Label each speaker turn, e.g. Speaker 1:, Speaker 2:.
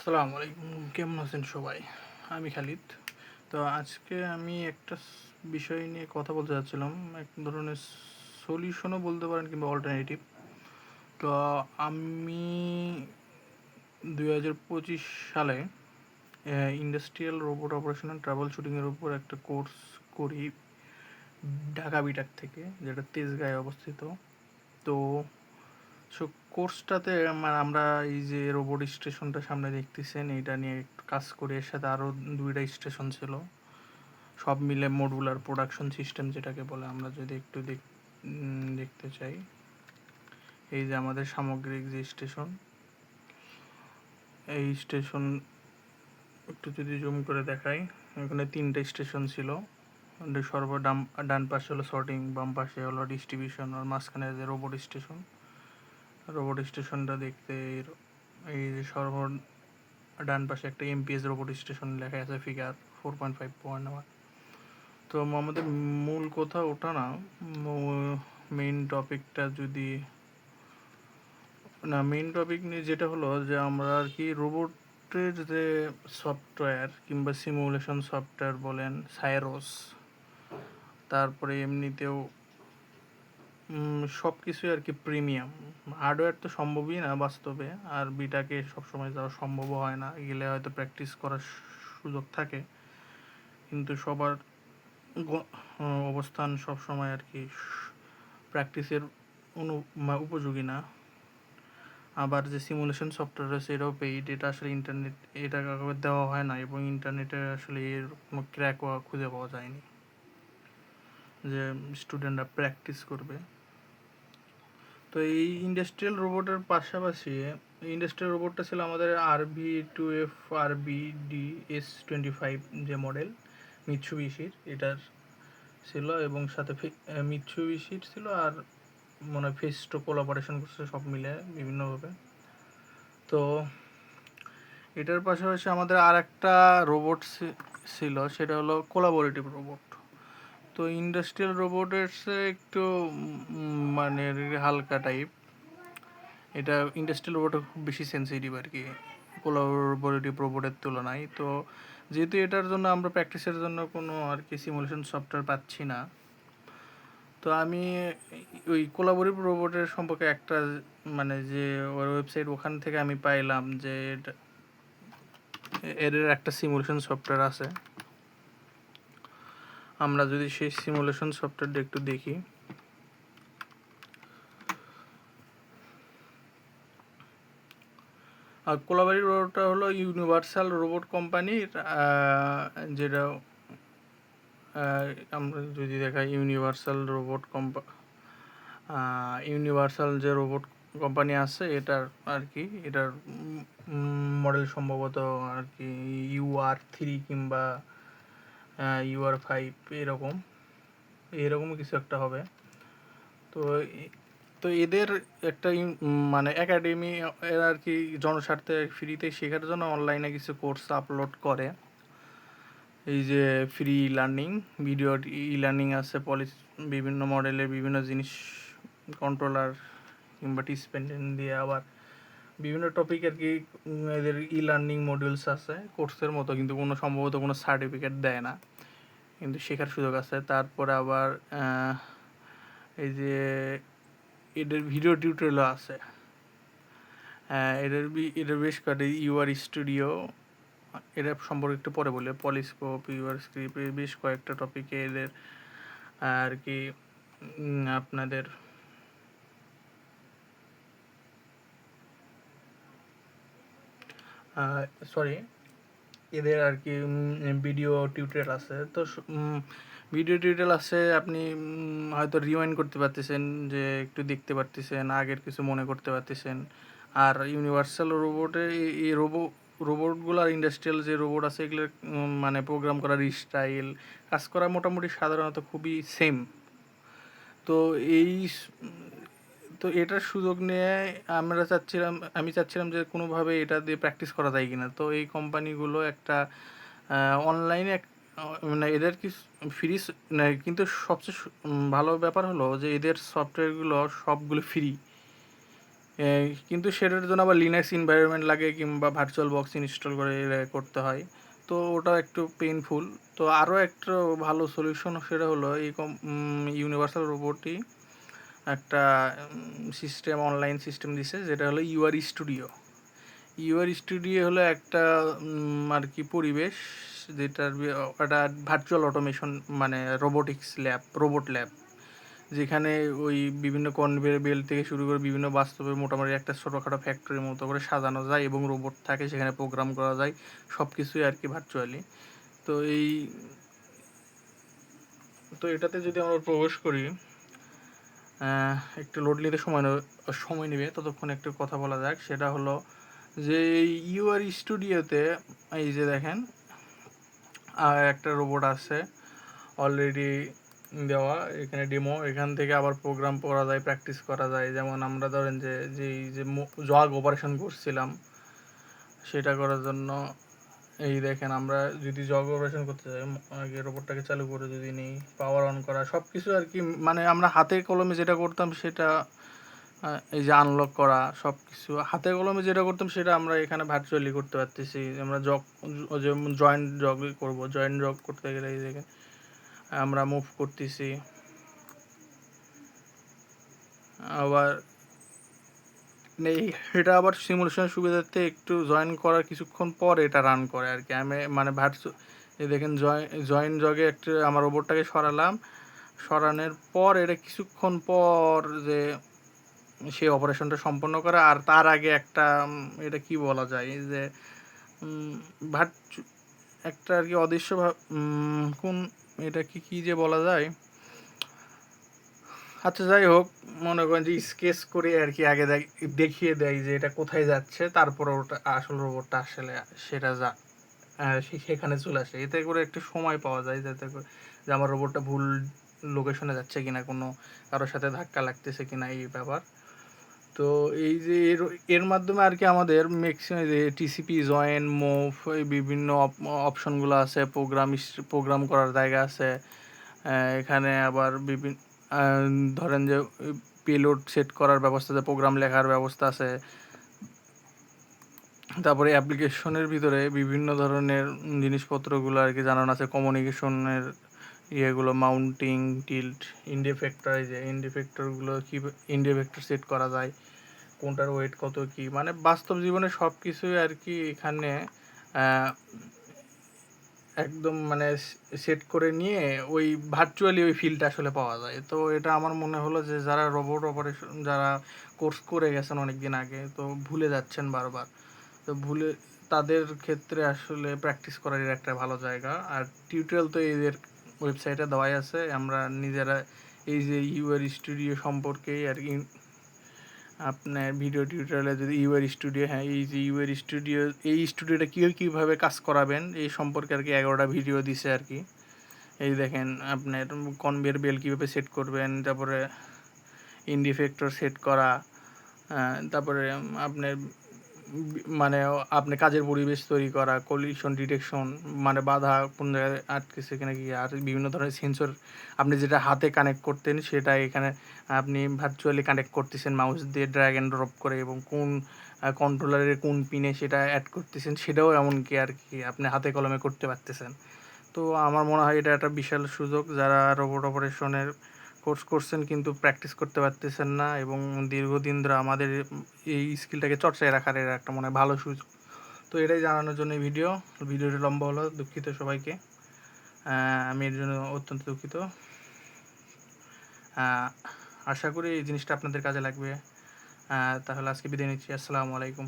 Speaker 1: আসসালামু আলাইকুম, কেমন আছেন সবাই? আমি খালিদ। তো আজকে আমি একটা বিষয় নিয়ে কথা বলতে চাচ্ছিলাম, এক ধরনের সলিউশনও বলতে পারেন কিংবা অল্টারনেটিভ। তো আমি 2025 সালে industrial robot operation and trouble শুটিংয়ের উপর একটা কোর্স করি ঢাকা বিটাক থেকে, যেটা তেজগাঁয়ে অবস্থিত। তো সো কোর্সটাতে আমরা এই যে রোবট স্টেশনটা সামনে দেখতেছেন, এটা নিয়ে একটু কাজ করি। এর সাথে আরও 2টা স্টেশন ছিল, সব মিলে মডুলার প্রোডাকশন সিস্টেম যেটাকে বলে। আমরা যদি একটু দেখতে চাই, এই যে আমাদের সামগ্রিক যে স্টেশন, এই স্টেশন একটু যদি জুম করে দেখাই, এখানে 3টে স্টেশন ছিল। ডান পাশে হলো সর্টিং, বাম পাশে হলো ডিস্ট্রিবিউশন, আর মাঝখানে যে রোবট স্টেশনটা দেখতে এই যে ডান পাশে একটা এমপিএস রোবট স্টেশন লেখা আছে, ফিগার 4.5.1। তো আমাদের মূল কথা ওটা না, মেইন টপিকটা যদি মেইন টপিক নিয়ে যেটা হলো যে আমরা আর কি রোবটের যে সফটওয়্যার কিংবা সিমুলেশন সফটওয়্যার বলেন, সাইরোস, তারপরে এমনিতেও সব কিছুই আর কি প্রিমিয়াম। হার্ডওয়্যার তো সম্ভবই না বাস্তবে, আর বিটাকে সবসময় যাওয়া সম্ভবও হয় না, গেলে হয়তো প্র্যাকটিস করার সুযোগ থাকে, কিন্তু সবার অবস্থান সবসময় আর কি প্র্যাকটিসের উপযোগী না। আবার যে সিমুলেশন সফটওয়্যার রয়েছে এটাও পেইড, এটা আসলে ইন্টারনেট এটা কাউকে দেওয়া হয় না, এবং ইন্টারনেটে আসলে এর কোনো ক্র্যাক খুঁজে পাওয়া যায়নি যে স্টুডেন্টরা প্র্যাকটিস করবে। তো এই ইন্ডাস্ট্রিয়াল রোবটের পাশাপাশি ইন্ডাস্ট্রিয়াল রোবটটা ছিল আমাদের RB2F RBD-S25 যে মডেল মিৎসুবিশির, এটার ছিল, এবং সাথে মিৎসুবিশির ছিল, আর মনে হয় ফেস্টো কোলাবোরেশন করছে সব মিলে বিভিন্নভাবে। তো এটার পাশাপাশি আমাদের আর একটা রোবট ছিল, সেটা হলো কোলাবোরেটিভ রোবট। তো ইন্ডাস্ট্রিয়াল রোবটের একটু মানে হালকা টাইপ, এটা ইন্ডাস্ট্রিয়াল রোবটে খুব বেশি সেন্সিটিভ আর কি কোলাবোরেটিভ রোবটের তুলনায়। তো যেহেতু এটার জন্য আমরা প্র্যাকটিসের জন্য কোনো আর কি সিমুলেশন সফটওয়্যার পাচ্ছি না, তো আমি ওই কোলাবোরেটিভ রোবটের সম্পর্কে একটা মানে যে ওয়েবসাইট, ওখান থেকে আমি পাইলাম যে এর একটা সিমুলেশন সফটওয়্যার আছে। আমরা যদি সেই সিমুলেশন সফটওয়্যারটা একটু দেখি, আর কোলাবোরেটিভ রোবটটা হলো ইউনিভার্সাল রোবট কোম্পানির, যেটা আমরা যদি দেখাই ইউনিভার্সাল যে রোবট কোম্পানি আছে এটার আর কি, এটার মডেল সম্ভবত আর কি UR3 কিংবা UR5 এরকম কিছু একটা হবে। তো তো এদের একটা মানে একাডেমি, এরা আর কি জনস্বার্থে ফ্রিতে শেখার জন্য অনলাইনে কিছু কোর্স আপলোড করে। এই যে ফ্রি লার্নিং ভিডিও লার্নিং আছে, বিভিন্ন মডেলের বিভিন্ন জিনিস, কন্ট্রোলার কিংবা টিসপেন্ডেন্ট দিয়ে, আবার বিভিন্ন টপিক আর কি এদের লার্নিং মডিউলস আছে কোর্সের মতো, কিন্তু সম্ভবত কোনো সার্টিফিকেট দেয় না, কিন্তু শেখার সুযোগ আছে। তারপরে আবার এই যে এদের ভিডিও টিউটোরিয়ালও আছে। এদের বেশ কয়েকটা UR স্টুডিও, এটা সম্পর্কে একটু পরে বলে, পলিস্কোপ, UR স্ক্রিপ্ট, বেশ কয়েকটা টপিকে এদের আর কি আপনাদের এদের আর কি ভিডিও টিউটোরিয়াল আছে। তো ভিডিও টিউটোরিয়াল আছে, আপনি হয়তো রিওয়াইন্ড করতে পারতেছেন, যে একটু দেখতে পারতেছেন, আগের কিছু মনে করতে পারতেছেন। আর ইউনিভার্সাল রোবটে এই রোবটগুলো আর ইন্ডাস্ট্রিয়াল যে রোবট আছে এগুলোর মানে প্রোগ্রাম করার স্টাইল, কাজ করা মোটামুটি সাধারণত খুবই সেম। তো এটার সুযোগ নিয়ে আমি চাচ্ছিলাম যে কোনোভাবে এটা দিয়ে প্র্যাকটিস করা যায় কিনা। তো এই কোম্পানিগুলো একটা অনলাইনে মানে এদের কি ফ্রি, কিন্তু সবচেয়ে ভালো ব্যাপার হলো যে এদের সফটওয়্যারগুলো সবগুলো ফ্রি। কিন্তু সেটার জন্য আবার লিনাক্স এনভায়রনমেন্ট লাগে কিংবা ভার্চুয়াল বক্স ইনস্টল করে করতে হয়, তো ওটা একটু পেইনফুল। তো আরও একটা ভালো সলিউশন সেটা হলো এই ইউনিভার্সাল রোবটই একটা সিস্টেম, অনলাইন সিস্টেম দিছে, যেটা হলো ইউআর স্টুডিও। ইউআর স্টুডিও হলো একটা আর কি পরিবেশ, যেটার একটা ভার্চুয়াল অটোমেশন মানে রোবোটিক্স ল্যাব, রোবট ল্যাব, যেখানে ওই বিভিন্ন কনভেয়ার বেল্ট থেকে শুরু করে বিভিন্ন বাস্তবে মোটামুটি একটা ছোটোখাটো ফ্যাক্টরির মতো করে সাজানো যায় এবং রোবট থাকে, সেখানে প্রোগ্রাম করা যায় সব কিছুই আর কি ভার্চুয়ালি। তো এটাতে যদি আমরা প্রবেশ করি, একটু লোড নিতে সময় নেবে, ততক্ষণ একটু কথা বলা যাক। সেটা হলো যে এই ইউআর স্টুডিওতে এই যে দেখেন একটা রোবট আছে অলরেডি দেওয়া, এখানে ডেমো, এখান থেকে আবার প্রোগ্রাম করা যায়, প্র্যাকটিস করা যায়। যেমন আমরা ধরেন যে এই যে জগ অপারেশন করছিলাম, সেটা করার জন্য এই দেখেন আমরা যদি জগ অপারেশন করতে চাই, আগে রোবটটাকে চালু করে যদি নিই, পাওয়ার অন করা সব কিছু আর কি, মানে আমরা হাতে কলমে যেটা করতাম সেটা, এই যে আনলক করা সব কিছু হাতে কলমে যেটা করতাম সেটা আমরা এখানে ভার্চুয়ালি করতে পারতেছি। আমরা যেমন জয়েন্ট জগ করবো, জয়েন্ট জগ করতে গেলে এই দেখেন আমরা মুভ করতেছি। আবার নেই, এটা আবার সিমুলেশনের সুবিধার্থে একটু জয়েন করার কিছুক্ষণ পর এটা রান করে আর কি। আমি মানে এই দেখেন জয়েন জগে একটা আমার রোবটটাকে সরানোর পর এটা কিছুক্ষণ পর যে সে অপারেশনটা সম্পন্ন করে। আর তার আগে একটা এটা কি বলা যায় যে একটা আর কি অদৃশ্য কোন এটা কি যে বলা যায়, আচ্ছা যাই হোক, মনে করেন যে স্কেচ করে আর কি আগে দেখিয়ে দেয় যে এটা কোথায় যাচ্ছে, তারপরে ওটা আসল রোবটটা আসলে সেটা সেখানে চলে আসে। এতে করে একটু সময় পাওয়া যায়, যাতে করে যে আমার রোবটটা ভুল লোকেশনে যাচ্ছে কিনা, কোনো কারোর সাথে ধাক্কা লাগতেছে কিনা এই ব্যাপার। তো এই যে এর মাধ্যমে আর কি আমাদের ম্যাক্সিমাম যে টিসিপি, জয়েন, মুভ, এই বিভিন্ন অপশনগুলো আছে, প্রোগ্রাম করার জায়গা আছে। এখানে আবার ধরেন যে পেলোড সেট করার ব্যবস্থা আছে, প্রোগ্রাম লেখার ব্যবস্থা আছে। তারপরে অ্যাপ্লিকেশনের ভিতরে বিভিন্ন ধরনের জিনিসপত্রগুলো আর কি জানানো আছে, কমিউনিকেশনের ইয়েগুলো, মাউন্টিং, টিল্ট, ইন্ডিফেক্টর, এই যে ইন্ডিফেক্টরগুলো কি ইন্ডিফেক্টর সেট করা যায়, কোনটার ওয়েট কত কি, মানে বাস্তব জীবনে সব কিছুই আর কি এখানে একদম মানে সেট করে নিয়ে ওই ভার্চুয়ালি ওই ফিলটা আসলে পাওয়া যায়। তো এটা আমার মনে হলো যে যারা রোবট অপারেশন, যারা কোর্স করে গেছেন অনেক দিন আগে, তো ভুলে যাচ্ছেন বারবার, তো তাদের ক্ষেত্রে আসলে প্র্যাকটিস করার একটা ভালো জায়গা। আর টিউটোরিয়াল তো এদের ওয়েবসাইটে দেওয়াই আছে, আমরা নিজেরা এই যে ইউআর স্টুডিও সম্পর্কেই আর কি আপনার ভিডিও টিউটোরিয়ালে যদি ইউআর স্টুডিও, হ্যাঁ এই যে ইউআর স্টুডিও, এই স্টুডিওটা কীভাবে কাজ করাবেন এই সম্পর্কে আর কি 11টা ভিডিও দিছে আর কি। এই দেখেন আপনার কনভেয়ার বেল্ট কীভাবে সেট করবেন, তারপরে ইন্ডিফেক্টর সেট করা, তারপরে আপনার মানে আপনি কাজের পরিবেশ তৈরি করা, কলিশন ডিটেকশন, মানে বাধা কোন জায়গায় আটকেছে কিনা কি, আর বিভিন্ন ধরনের সেন্সর আপনি যেটা হাতে কানেক্ট করতেন সেটা এখানে আপনি ভার্চুয়ালি কানেক্ট করতেছেন মাউস দিয়ে ড্র্যাগ অ্যান্ড ড্রপ করে, এবং কোন কন্ট্রোলারের কোন পিনে সেটা অ্যাড করতেছেন সেটাও এমনকি আর কি আপনি হাতে কলমে করতে পারতেছেন। তো আমার মনে হয় এটা একটা বিশাল সুযোগ, যারা রোবট অপারেশনের কোর্স করছেন কিন্তু প্র্যাকটিস করতে পারতেছেন না, এবং দীর্ঘদিন ধরে আমাদের এই স্কিলটাকে চর্চায় রাখার এর একটা মনে হয় ভালো সুযোগ। তো এটাই জানানোর জন্য ভিডিওটি লম্বা হলো, দুঃখিত সবাইকে, আমি এর জন্য অত্যন্ত দুঃখিত। আশা করি এই জিনিসটা আপনাদের কাজে লাগবে। তাহলে আজকে বিদায় নিচ্ছি, আসসালামু আলাইকুম।